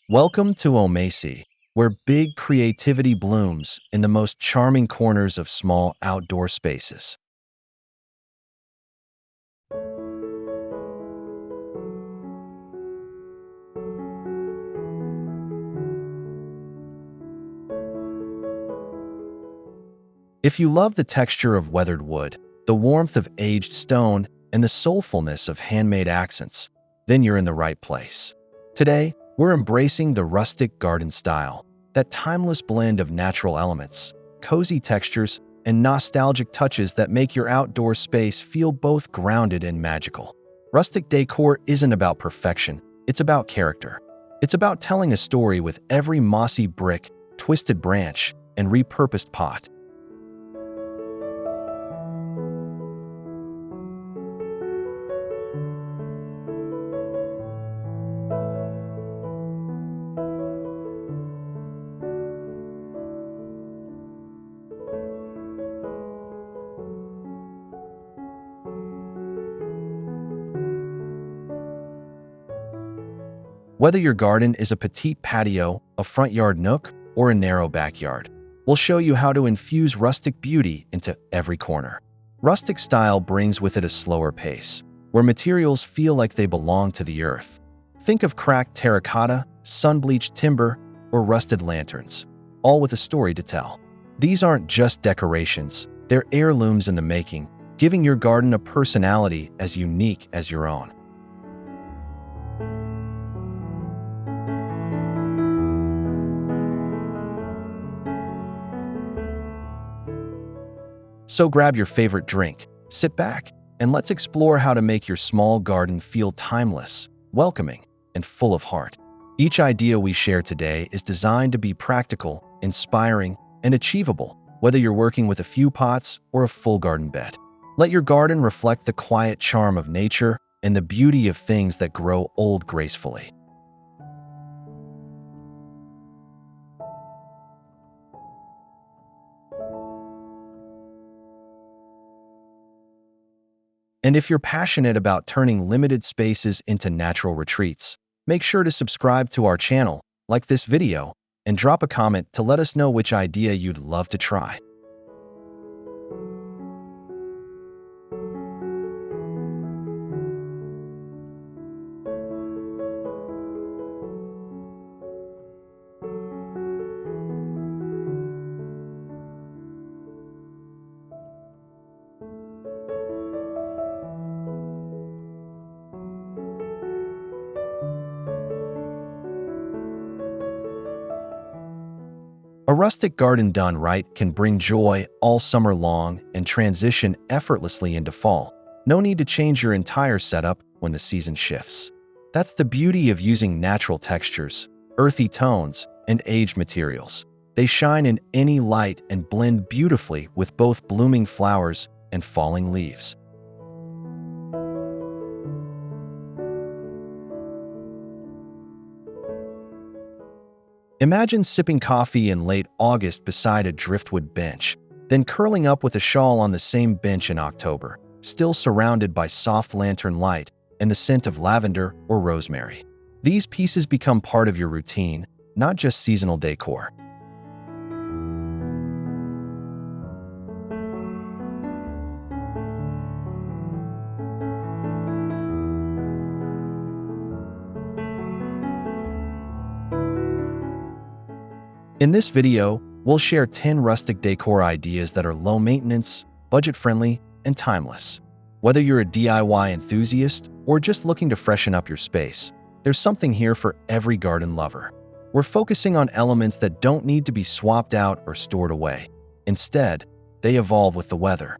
Welcome to Omasae, where big creativity blooms in the most charming corners of small outdoor spaces. If you love the texture of weathered wood, the warmth of aged stone, and the soulfulness of handmade accents, then you're in the right place. Today, we're embracing the rustic garden style, that timeless blend of natural elements, cozy textures, and nostalgic touches that make your outdoor space feel both grounded and magical. Rustic decor isn't about perfection, it's about character. It's about telling a story with every mossy brick, twisted branch, and repurposed pot. Whether your garden is a petite patio, a front yard nook, or a narrow backyard, we'll show you how to infuse rustic beauty into every corner. Rustic style brings with it a slower pace, where materials feel like they belong to the earth. Think of cracked terracotta, sun-bleached timber, or rusted lanterns, all with a story to tell. These aren't just decorations, they're heirlooms in the making, giving your garden a personality as unique as your own. So grab your favorite drink, sit back, and let's explore how to make your small garden feel timeless, welcoming, and full of heart. Each idea we share today is designed to be practical, inspiring, and achievable, whether you're working with a few pots or a full garden bed. Let your garden reflect the quiet charm of nature and the beauty of things that grow old gracefully. And if you're passionate about turning limited spaces into natural retreats, make sure to subscribe to our channel, like this video, and drop a comment to let us know which idea you'd love to try. A rustic garden done right can bring joy all summer long and transition effortlessly into fall. No need to change your entire setup when the season shifts. That's the beauty of using natural textures, earthy tones, and aged materials. They shine in any light and blend beautifully with both blooming flowers and falling leaves. Imagine sipping coffee in late August beside a driftwood bench, then curling up with a shawl on the same bench in October, still surrounded by soft lantern light and the scent of lavender or rosemary. These pieces become part of your routine, not just seasonal decor. In this video, we'll share 10 rustic decor ideas that are low maintenance, budget-friendly, and timeless. Whether you're a DIY enthusiast or just looking to freshen up your space, there's something here for every garden lover. We're focusing on elements that don't need to be swapped out or stored away. Instead, they evolve with the weather.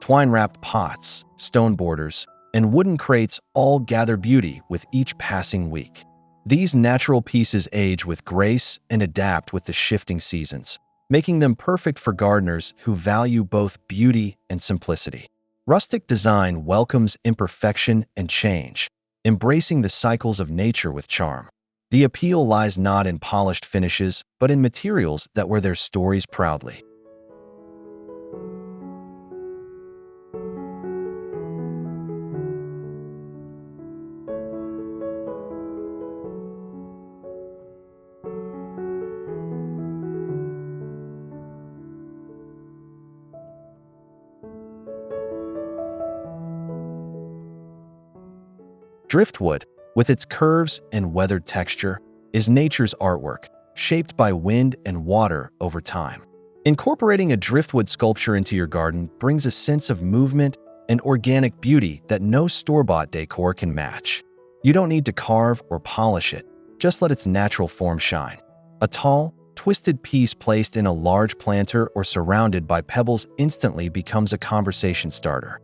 Twine-wrapped pots, stone borders, and wooden crates all gather beauty with each passing week. These natural pieces age with grace and adapt with the shifting seasons, making them perfect for gardeners who value both beauty and simplicity. Rustic design welcomes imperfection and change, embracing the cycles of nature with charm. The appeal lies not in polished finishes, but in materials that wear their stories proudly. Driftwood, with its curves and weathered texture, is nature's artwork, shaped by wind and water over time. Incorporating a driftwood sculpture into your garden brings a sense of movement and organic beauty that no store-bought decor can match. You don't need to carve or polish it, just let its natural form shine. A tall, twisted piece placed in a large planter or surrounded by pebbles instantly becomes a conversation starter.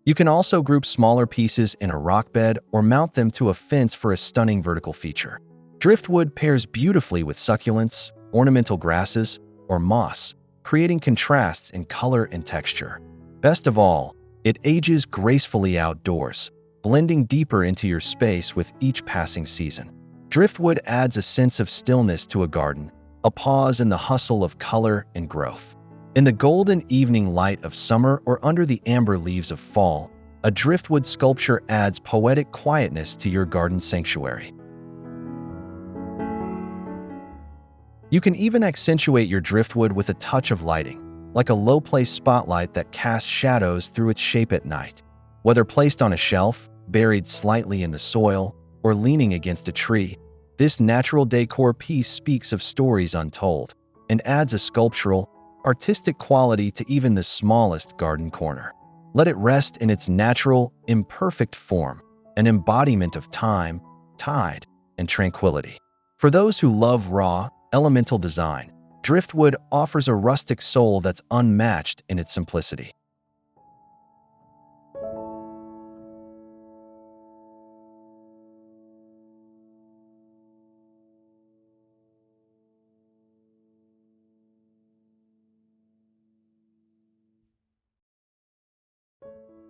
You can also group smaller pieces in a rock bed or mount them to a fence for a stunning vertical feature. Driftwood pairs beautifully with succulents, ornamental grasses, or moss, creating contrasts in color and texture. Best of all, it ages gracefully outdoors, blending deeper into your space with each passing season. Driftwood adds a sense of stillness to a garden, a pause in the hustle of color and growth. In the golden evening light of summer or under the amber leaves of fall, a driftwood sculpture adds poetic quietness to your garden sanctuary. You can even accentuate your driftwood with a touch of lighting, like a low-placed spotlight that casts shadows through its shape at night. Whether placed on a shelf, buried slightly in the soil, or leaning against a tree, this natural decor piece speaks of stories untold and adds a sculptural, artistic quality to even the smallest garden corner. Let it rest in its natural, imperfect form, an embodiment of time, tide, and tranquility. For those who love raw, elemental design, driftwood offers a rustic soul that's unmatched in its simplicity.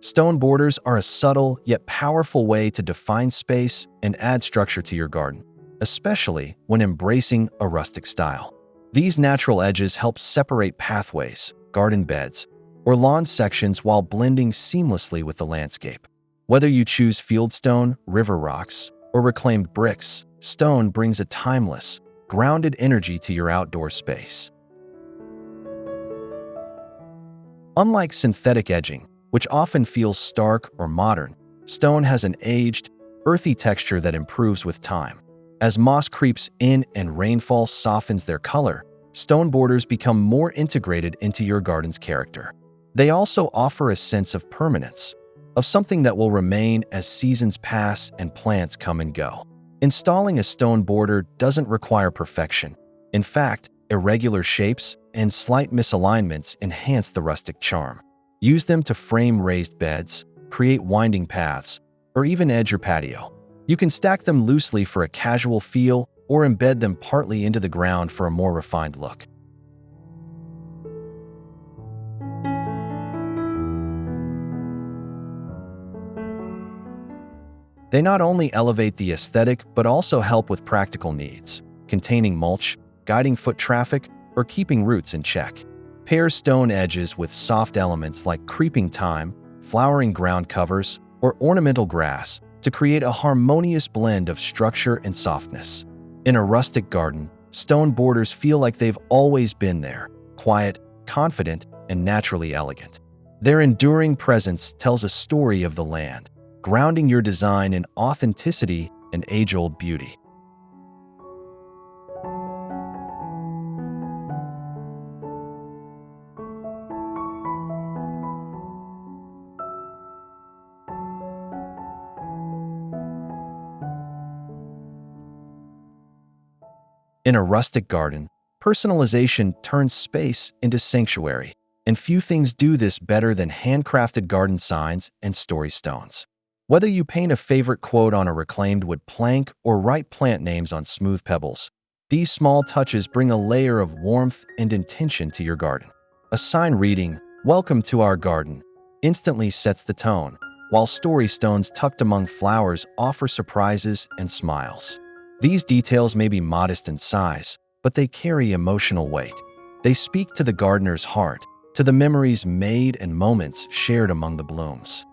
Stone borders are a subtle yet powerful way to define space and add structure to your garden, especially when embracing a rustic style. These natural edges help separate pathways, garden beds, or lawn sections while blending seamlessly with the landscape. Whether you choose fieldstone, river rocks, or reclaimed bricks, stone brings a timeless, grounded energy to your outdoor space. Unlike synthetic edging, which often feels stark or modern, stone has an aged, earthy texture that improves with time. As moss creeps in and rainfall softens their color, stone borders become more integrated into your garden's character. They also offer a sense of permanence, of something that will remain as seasons pass and plants come and go. Installing a stone border doesn't require perfection. In fact, irregular shapes and slight misalignments enhance the rustic charm. Use them to frame raised beds, create winding paths, or even edge your patio. You can stack them loosely for a casual feel or embed them partly into the ground for a more refined look. They not only elevate the aesthetic but also help with practical needs, containing mulch, guiding foot traffic, or keeping roots in check. Pair stone edges with soft elements like creeping thyme, flowering ground covers, or ornamental grass to create a harmonious blend of structure and softness. In a rustic garden, stone borders feel like they've always been there, quiet, confident, and naturally elegant. Their enduring presence tells a story of the land, grounding your design in authenticity and age-old beauty. In a rustic garden, personalization turns space into sanctuary, and few things do this better than handcrafted garden signs and story stones. Whether you paint a favorite quote on a reclaimed wood plank or write plant names on smooth pebbles, these small touches bring a layer of warmth and intention to your garden. A sign reading, "Welcome to our garden," instantly sets the tone, while story stones tucked among flowers offer surprises and smiles. These details may be modest in size, but they carry emotional weight. They speak to the gardener's heart, to the memories made and moments shared among the blooms.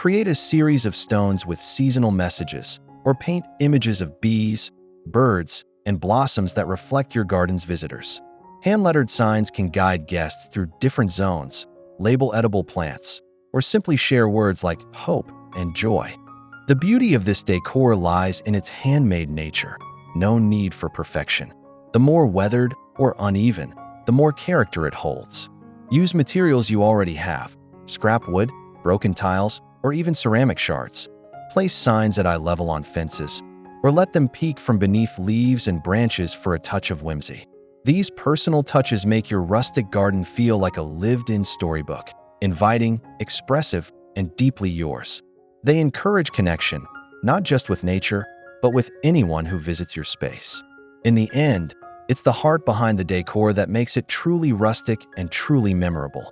Create a series of stones with seasonal messages, or paint images of bees, birds, and blossoms that reflect your garden's visitors. Hand-lettered signs can guide guests through different zones, label edible plants, or simply share words like hope and joy. The beauty of this decor lies in its handmade nature, no need for perfection. The more weathered or uneven, the more character it holds. Use materials you already have, scrap wood, broken tiles, or even ceramic shards. Place signs at eye level on fences, or let them peek from beneath leaves and branches for a touch of whimsy. These personal touches make your rustic garden feel like a lived-in storybook, inviting, expressive, and deeply yours. They encourage connection, not just with nature, but with anyone who visits your space. In the end, it's the heart behind the decor that makes it truly rustic and truly memorable.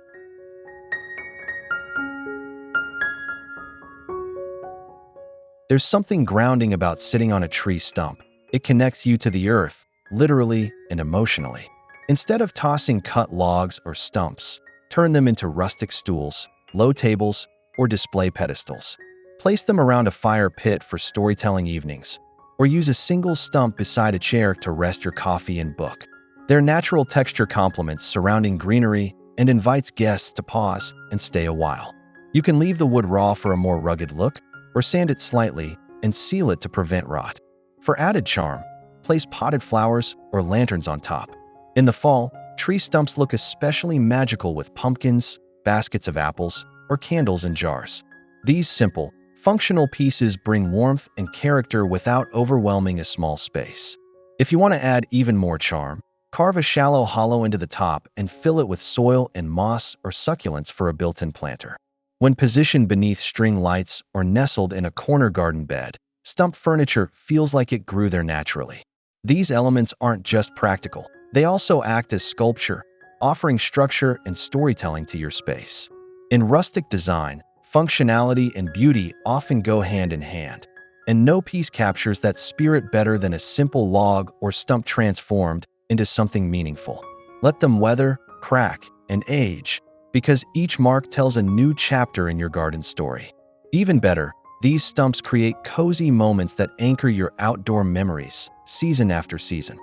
There's something grounding about sitting on a tree stump. It connects you to the earth, literally and emotionally. Instead of tossing cut logs or stumps, turn them into rustic stools, low tables, or display pedestals. Place them around a fire pit for storytelling evenings, or use a single stump beside a chair to rest your coffee and book. Their natural texture complements surrounding greenery and invites guests to pause and stay a while. You can leave the wood raw for a more rugged look, or sand it slightly and seal it to prevent rot. For added charm, place potted flowers or lanterns on top. In the fall, tree stumps look especially magical with pumpkins, baskets of apples, or candles in jars. These simple, functional pieces bring warmth and character without overwhelming a small space. If you want to add even more charm, carve a shallow hollow into the top and fill it with soil and moss or succulents for a built-in planter. When positioned beneath string lights or nestled in a corner garden bed, stump furniture feels like it grew there naturally. These elements aren't just practical, they also act as sculpture, offering structure and storytelling to your space. In rustic design, functionality and beauty often go hand in hand, and no piece captures that spirit better than a simple log or stump transformed into something meaningful. Let them weather, crack, and age, because each mark tells a new chapter in your garden story. Even better, these stumps create cozy moments that anchor your outdoor memories, season after season.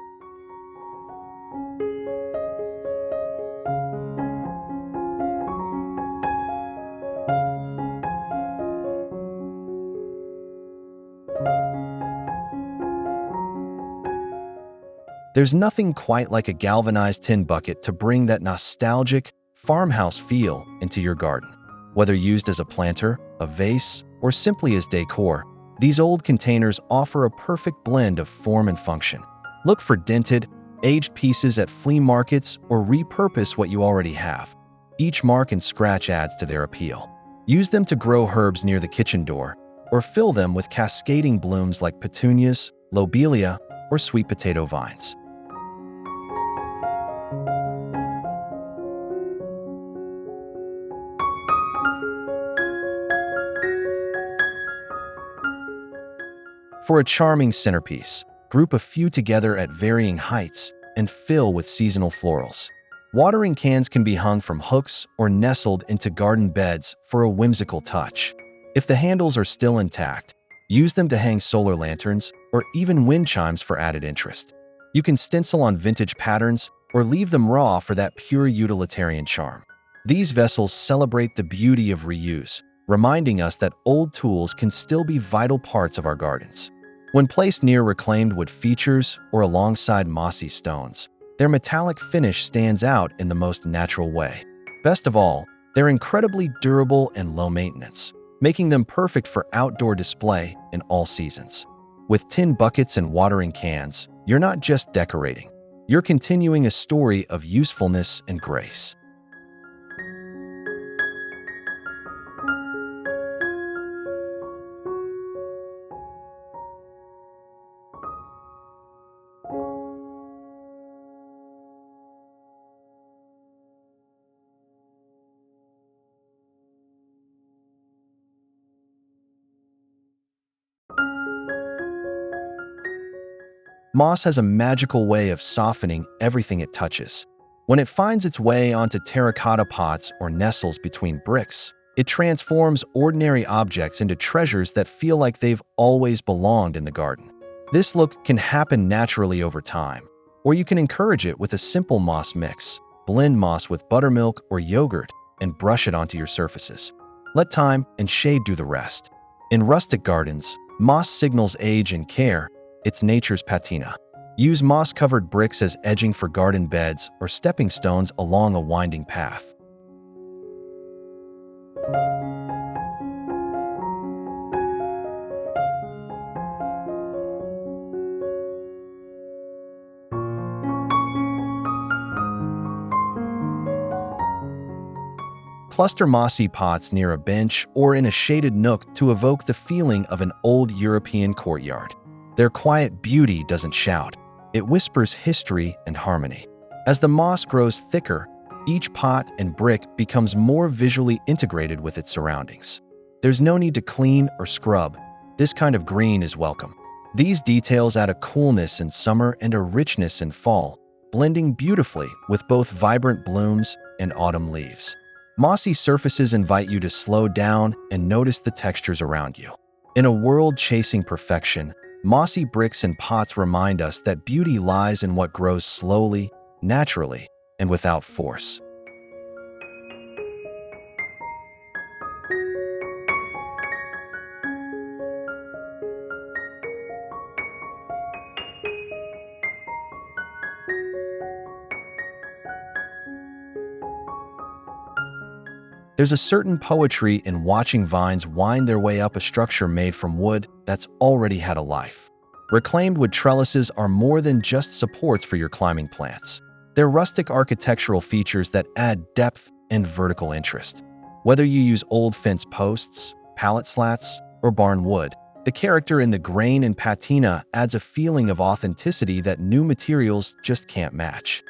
There's nothing quite like a galvanized tin bucket to bring that nostalgic, farmhouse feel into your garden. Whether used as a planter, a vase, or simply as decor, these old containers offer a perfect blend of form and function. Look for dented, aged pieces at flea markets or repurpose what you already have. Each mark and scratch adds to their appeal. Use them to grow herbs near the kitchen door, or fill them with cascading blooms like petunias, lobelia, or sweet potato vines. For a charming centerpiece, group a few together at varying heights and fill with seasonal florals. Watering cans can be hung from hooks or nestled into garden beds for a whimsical touch. If the handles are still intact, use them to hang solar lanterns or even wind chimes for added interest. You can stencil on vintage patterns or leave them raw for that pure utilitarian charm. These vessels celebrate the beauty of reuse, reminding us that old tools can still be vital parts of our gardens. When placed near reclaimed wood features or alongside mossy stones, their metallic finish stands out in the most natural way. Best of all, they're incredibly durable and low maintenance, making them perfect for outdoor display in all seasons. With tin buckets and watering cans, you're not just decorating, you're continuing a story of usefulness and grace. Moss has a magical way of softening everything it touches. When it finds its way onto terracotta pots or nestles between bricks, It transforms ordinary objects into treasures that feel like they've always belonged in the garden. This look can happen naturally over time, or you can encourage it with a simple moss mix. Blend moss with buttermilk or yogurt and brush it onto your surfaces. Let time and shade do the rest. In rustic gardens, moss signals age and care. It's nature's patina. Use moss-covered bricks as edging for garden beds or stepping stones along a winding path. Cluster mossy pots near a bench or in a shaded nook to evoke the feeling of an old European courtyard. Their quiet beauty doesn't shout. It whispers history and harmony. As the moss grows thicker, each pot and brick becomes more visually integrated with its surroundings. There's no need to clean or scrub. This kind of green is welcome. These details add a coolness in summer and a richness in fall, blending beautifully with both vibrant blooms and autumn leaves. Mossy surfaces invite you to slow down and notice the textures around you. In a world chasing perfection, mossy bricks and pots remind us that beauty lies in what grows slowly, naturally, and without force. There's a certain poetry in watching vines wind their way up a structure made from wood that's already had a life. Reclaimed wood trellises are more than just supports for your climbing plants. They're rustic architectural features that add depth and vertical interest. Whether you use old fence posts, pallet slats, or barn wood, the character in the grain and patina adds a feeling of authenticity that new materials just can't match.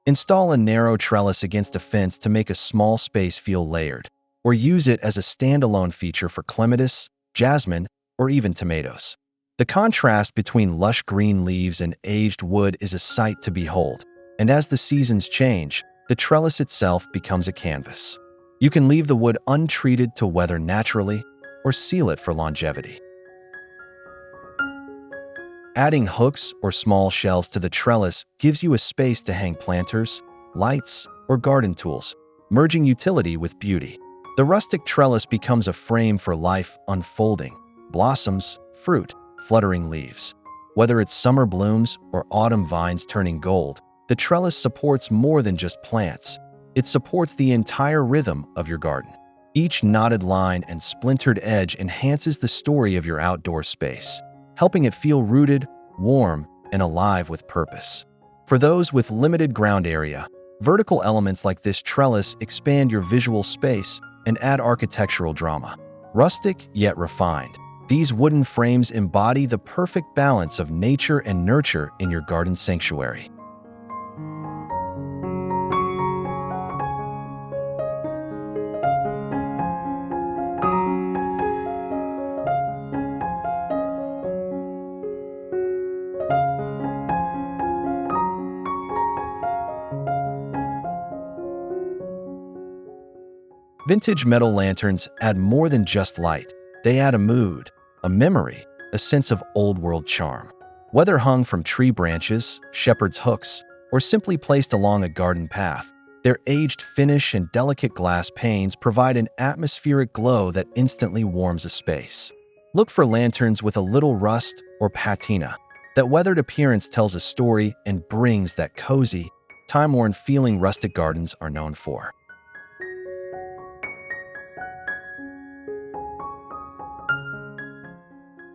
Install a narrow trellis against a fence to make a small space feel layered, or use it as a standalone feature for clematis, jasmine, or even tomatoes. The contrast between lush green leaves and aged wood is a sight to behold, and as the seasons change, the trellis itself becomes a canvas. You can leave the wood untreated to weather naturally, or seal it for longevity. Adding hooks or small shelves to the trellis gives you a space to hang planters, lights, or garden tools, merging utility with beauty. The rustic trellis becomes a frame for life unfolding, blossoms, fruit, fluttering leaves. Whether it's summer blooms or autumn vines turning gold, the trellis supports more than just plants. It supports the entire rhythm of your garden. Each knotted line and splintered edge enhances the story of your outdoor space, helping it feel rooted, warm, and alive with purpose. For those with limited ground area, vertical elements like this trellis expand your visual space and add architectural drama. Rustic yet refined, these wooden frames embody the perfect balance of nature and nurture in your garden sanctuary. Vintage metal lanterns add more than just light. They add a mood, a memory, a sense of old-world charm. Whether hung from tree branches, shepherd's hooks, or simply placed along a garden path, their aged finish and delicate glass panes provide an atmospheric glow that instantly warms a space. Look for lanterns with a little rust or patina. That weathered appearance tells a story and brings that cozy, time-worn feeling rustic gardens are known for.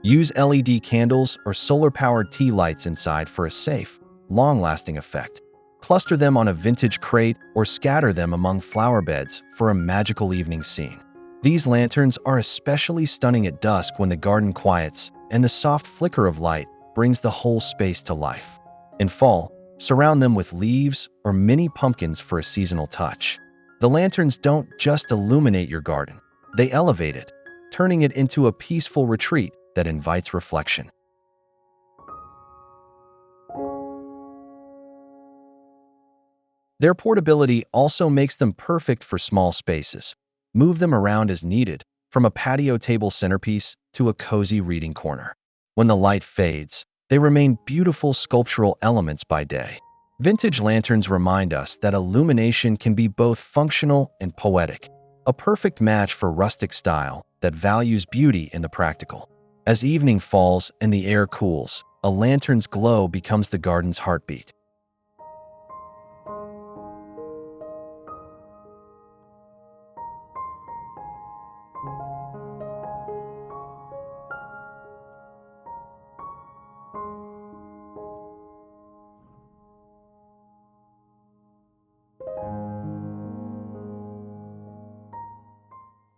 Use LED candles or solar-powered tea lights inside for a safe, long-lasting effect. Cluster them on a vintage crate or scatter them among flower beds for a magical evening scene. These lanterns are especially stunning at dusk when the garden quiets and the soft flicker of light brings the whole space to life. In fall, surround them with leaves or mini pumpkins for a seasonal touch. The lanterns don't just illuminate your garden, they elevate it, turning it into a peaceful retreat that invites reflection. Their portability also makes them perfect for small spaces. Move them around as needed, from a patio table centerpiece to a cozy reading corner. When the light fades, they remain beautiful sculptural elements by day. Vintage lanterns remind us that illumination can be both functional and poetic, a perfect match for rustic style that values beauty in the practical. As evening falls and the air cools, a lantern's glow becomes the garden's heartbeat.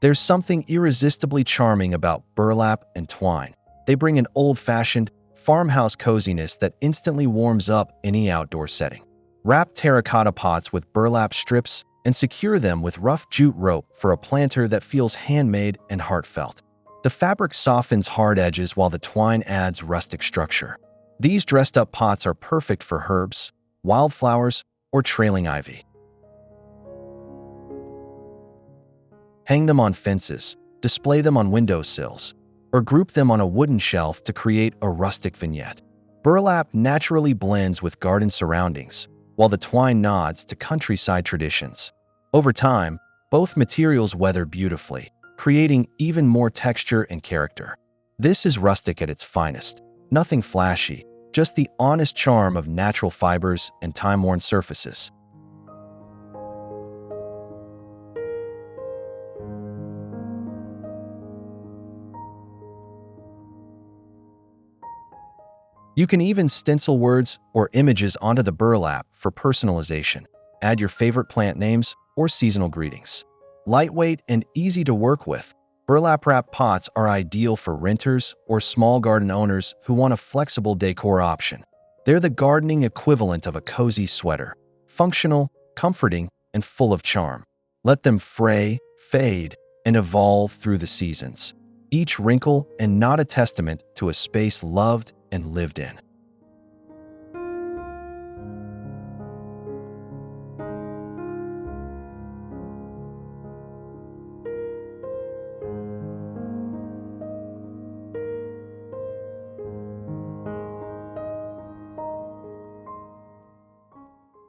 There's something irresistibly charming about burlap and twine. They bring an old-fashioned, farmhouse coziness that instantly warms up any outdoor setting. Wrap terracotta pots with burlap strips and secure them with rough jute rope for a planter that feels handmade and heartfelt. The fabric softens hard edges while the twine adds rustic structure. These dressed-up pots are perfect for herbs, wildflowers, or trailing ivy. Hang them on fences, display them on windowsills, or group them on a wooden shelf to create a rustic vignette. Burlap naturally blends with garden surroundings, while the twine nods to countryside traditions. Over time, both materials weather beautifully, creating even more texture and character. This is rustic at its finest. Nothing flashy, just the honest charm of natural fibers and time-worn surfaces. You can even stencil words or images onto the burlap for personalization. Add your favorite plant names or seasonal greetings. Lightweight and easy to work with, burlap-wrapped pots are ideal for renters or small garden owners who want a flexible decor option. They're the gardening equivalent of a cozy sweater, functional, comforting, and full of charm. Let them fray, fade, and evolve through the seasons, each wrinkle and knot a testament to a space loved and lived in.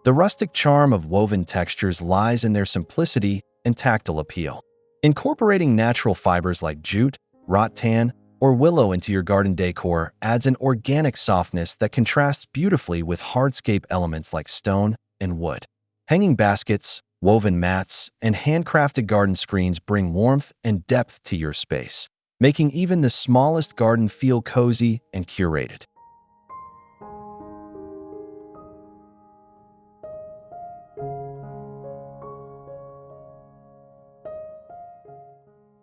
The rustic charm of woven textures lies in their simplicity and tactile appeal. Incorporating natural fibers like jute, rattan, or willow into your garden decor adds an organic softness that contrasts beautifully with hardscape elements like stone and wood. Hanging baskets, woven mats, and handcrafted garden screens bring warmth and depth to your space, making even the smallest garden feel cozy and curated.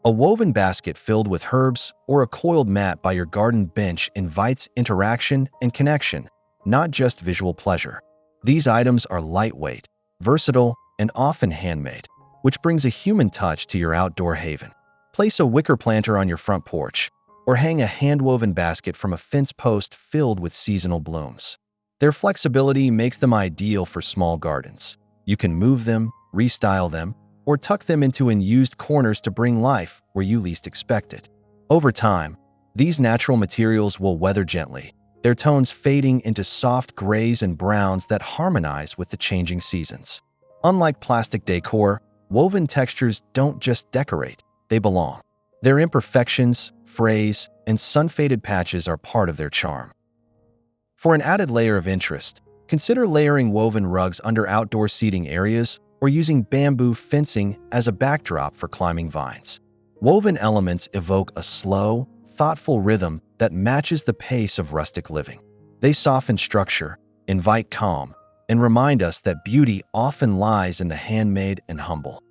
A woven basket filled with herbs or a coiled mat by your garden bench invites interaction and connection, not just visual pleasure. These items are lightweight, versatile, and often handmade, which brings a human touch to your outdoor haven. Place a wicker planter on your front porch, or hang a hand-woven basket from a fence post filled with seasonal blooms. Their flexibility makes them ideal for small gardens. You can move them, restyle them, or tuck them into unused corners to bring life where you least expect it. Over time, these natural materials will weather gently, their tones fading into soft grays and browns that harmonize with the changing seasons. Unlike plastic decor, woven textures don't just decorate, they belong. Their imperfections, frays, and sun-faded patches are part of their charm. For an added layer of interest, consider layering woven rugs under outdoor seating areas or using bamboo fencing as a backdrop for climbing vines. Woven elements evoke a slow, thoughtful rhythm that matches the pace of rustic living. They soften structure, invite calm, and remind us that beauty often lies in the handmade and humble.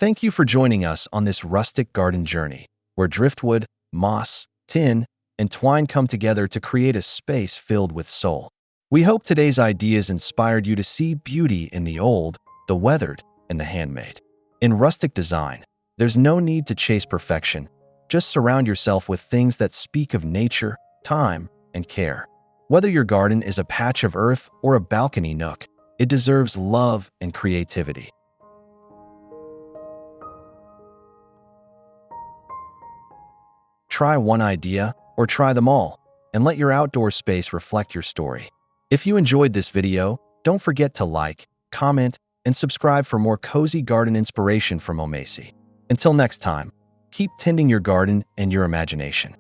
Thank you for joining us on this rustic garden journey, where driftwood, moss, tin, and twine come together to create a space filled with soul. We hope today's ideas inspired you to see beauty in the old, the weathered, and the handmade. In rustic design, there's no need to chase perfection. Just surround yourself with things that speak of nature, time, and care. Whether your garden is a patch of earth or a balcony nook, it deserves love and creativity. Try one idea or try them all, and let your outdoor space reflect your story. If you enjoyed this video, don't forget to like, comment, and subscribe for more cozy garden inspiration from Omasae. Until next time, keep tending your garden and your imagination.